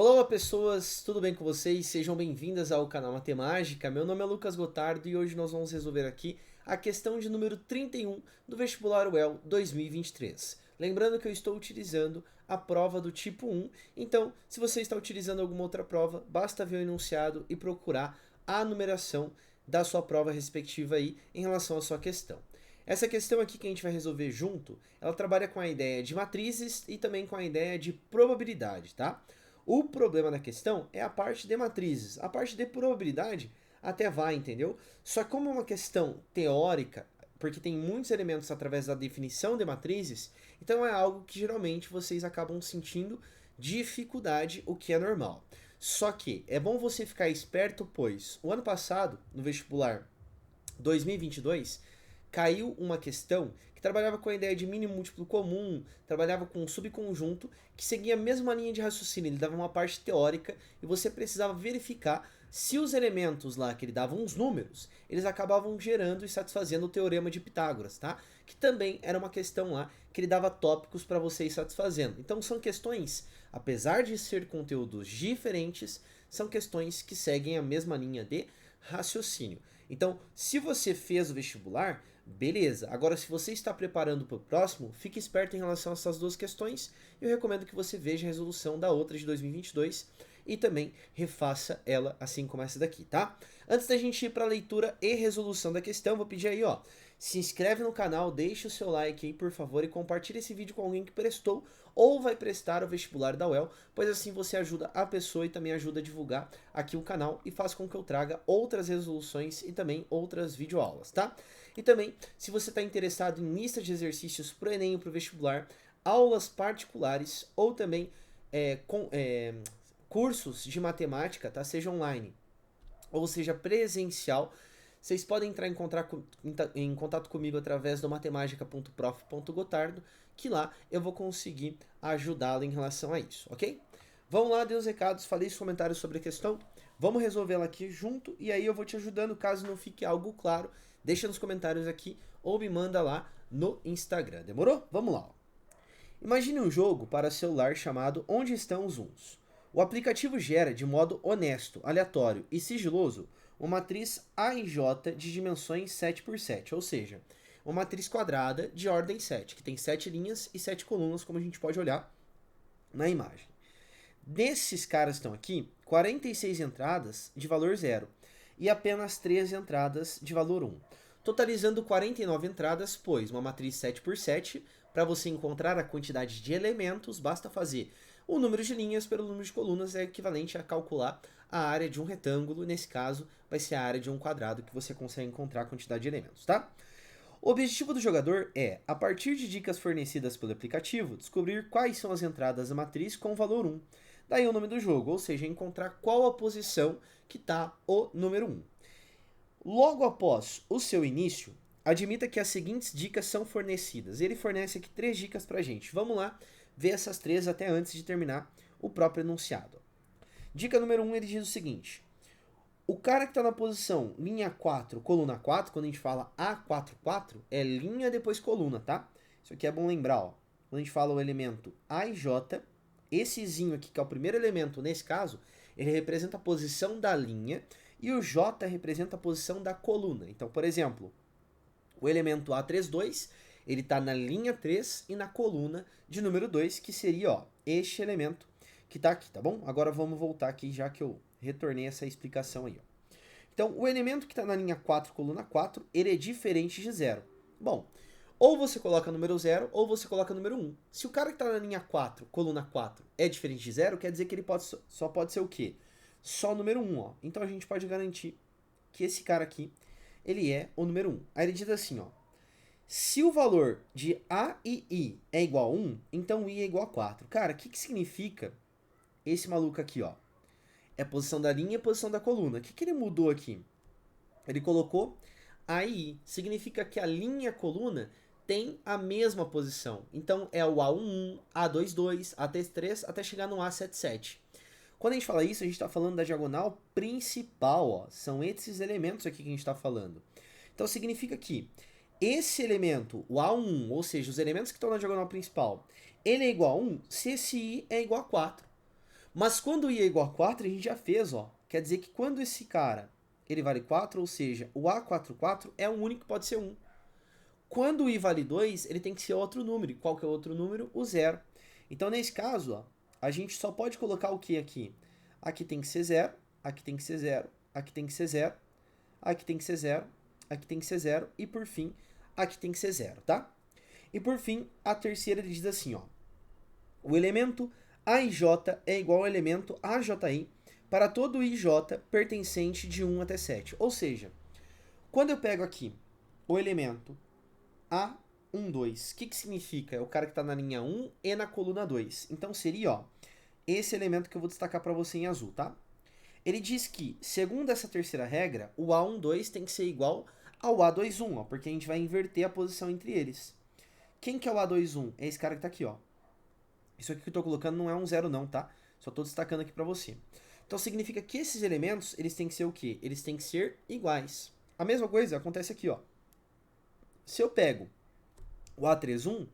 Olá, pessoas, tudo bem com vocês? Sejam bem-vindas ao canal Matemática. Meu nome é Lucas Gotardo e hoje nós vamos resolver aqui a questão de número 31 do vestibular UEL 2023. Lembrando que eu estou utilizando a prova do tipo 1, então se você está utilizando alguma outra prova, basta ver o enunciado e procurar a numeração da sua prova respectiva aí em relação à sua questão. Essa questão aqui que a gente vai resolver junto, ela trabalha com a ideia de matrizes e também com a ideia de probabilidade, tá? O problema da questão é a parte de matrizes. A parte de probabilidade até vai, entendeu? Só que como é uma questão teórica, porque tem muitos elementos através da definição de matrizes, então é algo que geralmente vocês acabam sentindo dificuldade, o que é normal. Só que é bom você ficar esperto, pois o ano passado, no vestibular 2022, caiu uma questão que trabalhava com a ideia de mínimo múltiplo comum, trabalhava com um subconjunto que seguia a mesma linha de raciocínio, ele dava uma parte teórica e você precisava verificar se os elementos lá que ele dava uns números, eles acabavam gerando e satisfazendo o teorema de Pitágoras, tá? Que também era uma questão lá que ele dava tópicos para você ir satisfazendo. Então são questões, apesar de ser conteúdos diferentes, são questões que seguem a mesma linha de raciocínio. Então, se você fez o vestibular, beleza. Agora, se você está preparando para o próximo, fique esperto em relação a essas duas questões. Eu recomendo que você veja a resolução da outra de 2022 e também refaça ela assim como essa daqui, tá? Antes da gente ir para a leitura e resolução da questão, vou pedir aí, ó, se inscreve no canal, deixa o seu like aí, por favor, e compartilha esse vídeo com alguém que prestou ou vai prestar o vestibular da UEL, pois assim você ajuda a pessoa e também ajuda a divulgar aqui o canal e faz com que eu traga outras resoluções e também outras videoaulas, tá? E também, se você está interessado em lista de exercícios para o Enem ou para o vestibular, aulas particulares ou também cursos de matemática, tá? Seja online ou seja presencial, vocês podem entrar em contato comigo através do matemagica.prof.gotardo, que lá eu vou conseguir ajudá-lo em relação a isso, ok? Vamos lá, dei os recados, falei os comentários sobre a questão, vamos resolvê-la aqui junto e aí eu vou te ajudando caso não fique algo claro. Deixa nos comentários aqui ou me manda lá no Instagram, demorou? Vamos lá. Ó. Imagine um jogo para celular chamado Onde Estão os Uns. O aplicativo gera de modo honesto, aleatório e sigiloso uma matriz A e J de dimensões 7 por 7, ou seja, uma matriz quadrada de ordem 7, que tem 7 linhas e 7 colunas, como a gente pode olhar na imagem. Desses caras estão aqui, 46 entradas de valor 0 e apenas 13 entradas de valor 1, totalizando 49 entradas, pois uma matriz 7 por 7, para você encontrar a quantidade de elementos, basta fazer o número de linhas pelo número de colunas, é equivalente a calcular a área de um retângulo, nesse caso vai ser a área de um quadrado que você consegue encontrar a quantidade de elementos, tá? O objetivo do jogador é, a partir de dicas fornecidas pelo aplicativo, descobrir quais são as entradas da matriz com o valor 1. Daí o nome do jogo, ou seja, encontrar qual a posição que está o número 1. Logo após o seu início, admita que as seguintes dicas são fornecidas. Ele fornece aqui 3 dicas para a gente. Vamos lá ver essas 3 até antes de terminar o próprio enunciado. Dica número 1, ele diz o seguinte. O cara que está na posição linha 4, coluna 4, quando a gente fala A44, é linha depois coluna, tá? Isso aqui é bom lembrar, ó. Quando a gente fala o elemento A e J, essezinho aqui, que é o primeiro elemento, nesse caso, ele representa a posição da linha e o J representa a posição da coluna. Então, por exemplo, o elemento A32, ele está na linha 3 e na coluna de número 2, que seria, ó, este elemento que está aqui, tá bom? Agora vamos voltar aqui, já que eu retornei essa explicação aí, ó. Então, o elemento que está na linha 4, coluna 4, ele é diferente de 0. Bom, ou você coloca número 0, ou você coloca número 1. Se o cara que está na linha 4, coluna 4, é diferente de 0, quer dizer que ele só pode ser o quê? Só o número 1, ó. Então, a gente pode garantir que esse cara aqui, ele é o número 1. Aí ele diz assim, ó. Se o valor de A e I é igual a 1, então I é igual a 4. Cara, o que significa esse maluco aqui, ó? É a posição da linha e a posição da coluna. O que ele mudou aqui? Ele colocou A e I. Significa que a linha e a coluna tem a mesma posição. Então, é o A11, A22, A33, até chegar no A77. Quando a gente fala isso, a gente está falando da diagonal principal. Ó. São esses elementos aqui que a gente está falando. Então, significa que esse elemento, o A1, ou seja, os elementos que estão na diagonal principal, ele é igual a 1 se esse I é igual a 4. Mas quando i é igual a 4, a gente já fez, ó. Quer dizer que quando esse cara, ele vale 4, ou seja, o A44 é o único que pode ser 1. Quando o i vale 2, ele tem que ser outro número. E qual que é o outro número? O 0. Então, nesse caso, ó, a gente só pode colocar o que aqui? Aqui tem que ser 0, aqui tem que ser 0, aqui tem que ser 0, aqui tem que ser 0, aqui tem que ser 0, e por fim, aqui tem que ser 0, tá? E por fim, a terceira ele diz assim, ó. O elemento AIJ é igual ao elemento AJI para todo IJ pertencente de 1 até 7. Ou seja, quando eu pego aqui o elemento A12, o que significa? É o cara que está na linha 1 e na coluna 2. Então seria, ó, esse elemento que eu vou destacar para você em azul, tá? Ele diz que, segundo essa terceira regra, o A12 tem que ser igual ao A21, ó, porque a gente vai inverter a posição entre eles. Quem que é o A21? É esse cara que tá aqui, ó. Isso aqui que eu tô colocando não é um 0 não, tá? Só tô destacando aqui pra você. Então significa que esses elementos, eles têm que ser o quê? Eles têm que ser iguais. A mesma coisa acontece aqui, ó. Se eu pego o A31,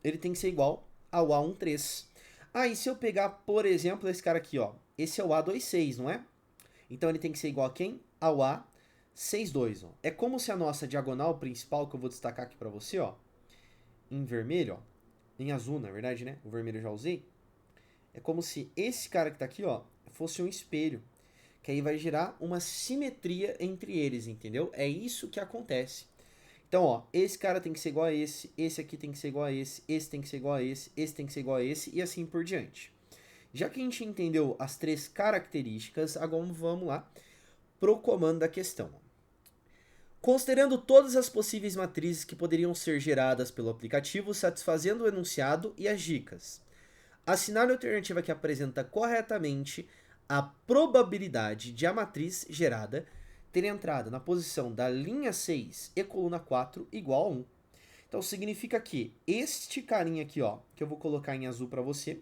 ele tem que ser igual ao A13. E se eu pegar, por exemplo, esse cara aqui, ó. Esse é o A26, não é? Então ele tem que ser igual a quem? Ao A62, ó. É como se a nossa diagonal principal, que eu vou destacar aqui pra você, ó, em vermelho, ó, em azul, na verdade, né? O vermelho eu já usei. É como se esse cara que tá aqui, ó, fosse um espelho. Que aí vai gerar uma simetria entre eles, entendeu? É isso que acontece. Então, ó, esse cara tem que ser igual a esse aqui tem que ser igual a esse tem que ser igual a esse tem que ser igual a esse, e assim por diante. Já que a gente entendeu as três características, agora vamos lá pro comando da questão. Considerando todas as possíveis matrizes que poderiam ser geradas pelo aplicativo, satisfazendo o enunciado e as dicas, assinale a alternativa que apresenta corretamente a probabilidade de a matriz gerada ter entrado na posição da linha 6 e coluna 4 igual a 1. Então significa que este carinha aqui, ó, que eu vou colocar em azul para você,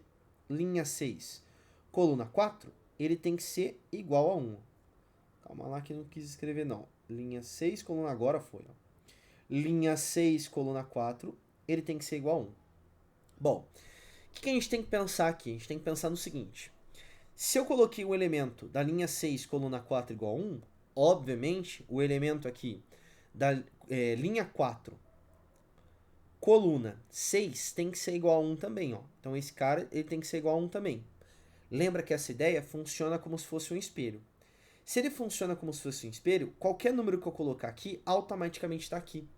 linha 6, coluna 4, ele tem que ser igual a 1. Calma lá que eu não quis escrever não. Linha 6, coluna agora foi, ó. Linha 6, coluna 4, ele tem que ser igual a 1. Bom, o que a gente tem que pensar aqui? A gente tem que pensar no seguinte. Se eu coloquei o elemento da linha 6, coluna 4 igual a 1, obviamente, o elemento aqui da linha 4, coluna 6 tem que ser igual a 1 também, ó. Então esse cara ele tem que ser igual a 1 também. Lembra que essa ideia funciona como se fosse um espelho. Se ele funciona como se fosse um espelho, qualquer número que eu colocar aqui, automaticamente está aqui.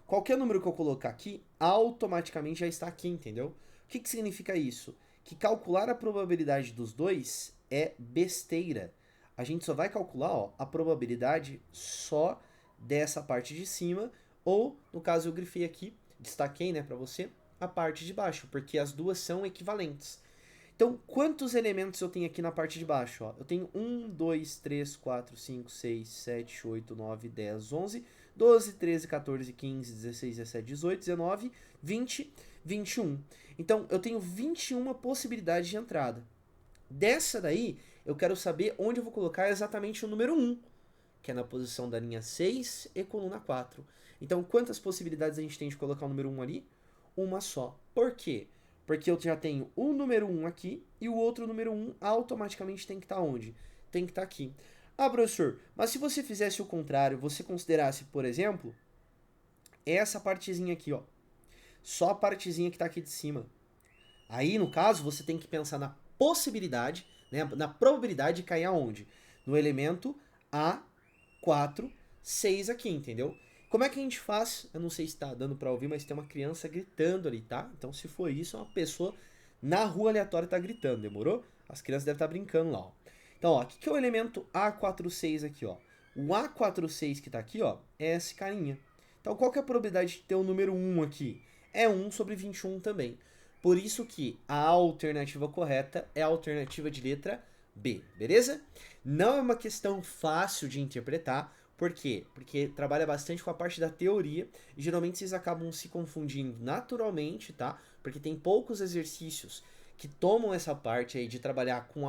Qualquer número que eu colocar aqui, automaticamente já está aqui, entendeu? O que significa isso? Que calcular a probabilidade dos dois é besteira. A gente só vai calcular, ó, a probabilidade só dessa parte de cima, ou, no caso eu grifei aqui, destaquei, né, para você, a parte de baixo, porque as duas são equivalentes. Então, quantos elementos eu tenho aqui na parte de baixo? Ó? Eu tenho 1, 2, 3, 4, 5, 6, 7, 8, 9, 10, 11, 12, 13, 14, 15, 16, 17, 18, 19, 20, 21. Então, eu tenho 21 possibilidades de entrada. Dessa daí, eu quero saber onde eu vou colocar exatamente o número 1, que é na posição da linha 6 e coluna 4. Então, quantas possibilidades a gente tem de colocar o número 1 ali? Uma só. Por quê? Porque eu já tenho o número 1 aqui e o outro número 1 automaticamente tem que estar onde? Tem que estar aqui. Professor, mas se você fizesse o contrário, você considerasse, por exemplo, essa partezinha aqui, ó. Só a partezinha que está aqui de cima. Aí, no caso, você tem que pensar na possibilidade, né, na probabilidade de cair aonde? No elemento A4, 6 aqui, entendeu? Como é que a gente faz? Eu não sei se tá dando pra ouvir, mas tem uma criança gritando ali, tá? Então, se for isso, é uma pessoa na rua aleatória tá gritando, demorou? As crianças devem estar brincando lá, ó. Então, ó, o que é o elemento A46 aqui, ó? O A46 que tá aqui, ó, é esse carinha. Então, qual que é a probabilidade de ter o número 1 aqui? É 1 sobre 21 também. Por isso que a alternativa correta é a alternativa de letra B, beleza? Não é uma questão fácil de interpretar. Por quê? Porque trabalha bastante com a parte da teoria e geralmente vocês acabam se confundindo naturalmente, tá? Porque tem poucos exercícios que tomam essa parte aí de trabalhar com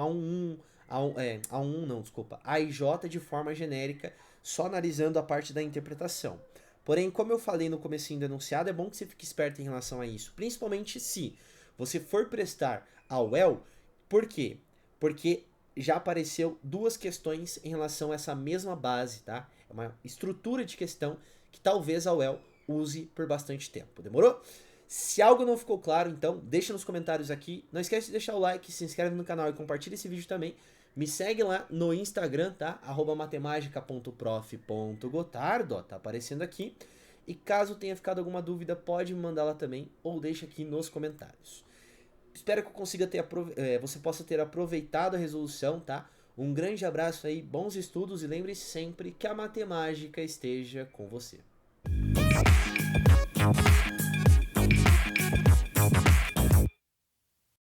AIJ de forma genérica, só analisando a parte da interpretação. Porém, como eu falei no comecinho do enunciado, é bom que você fique esperto em relação a isso, principalmente se você for prestar a UEL, Por quê? Porque já apareceu duas questões em relação a essa mesma base, tá? É uma estrutura de questão que talvez a UEL use por bastante tempo. Demorou? Se algo não ficou claro, então, deixa nos comentários aqui. Não esquece de deixar o like, se inscreve no canal e compartilha esse vídeo também. Me segue lá no Instagram, tá? @matemagica.prof.gotardo, ó, tá aparecendo aqui. E caso tenha ficado alguma dúvida, pode me mandar lá também ou deixa aqui nos comentários. Espero que eu consiga você possa ter aproveitado a resolução, tá? Um grande abraço aí, bons estudos e lembre-se sempre que a matemática esteja com você.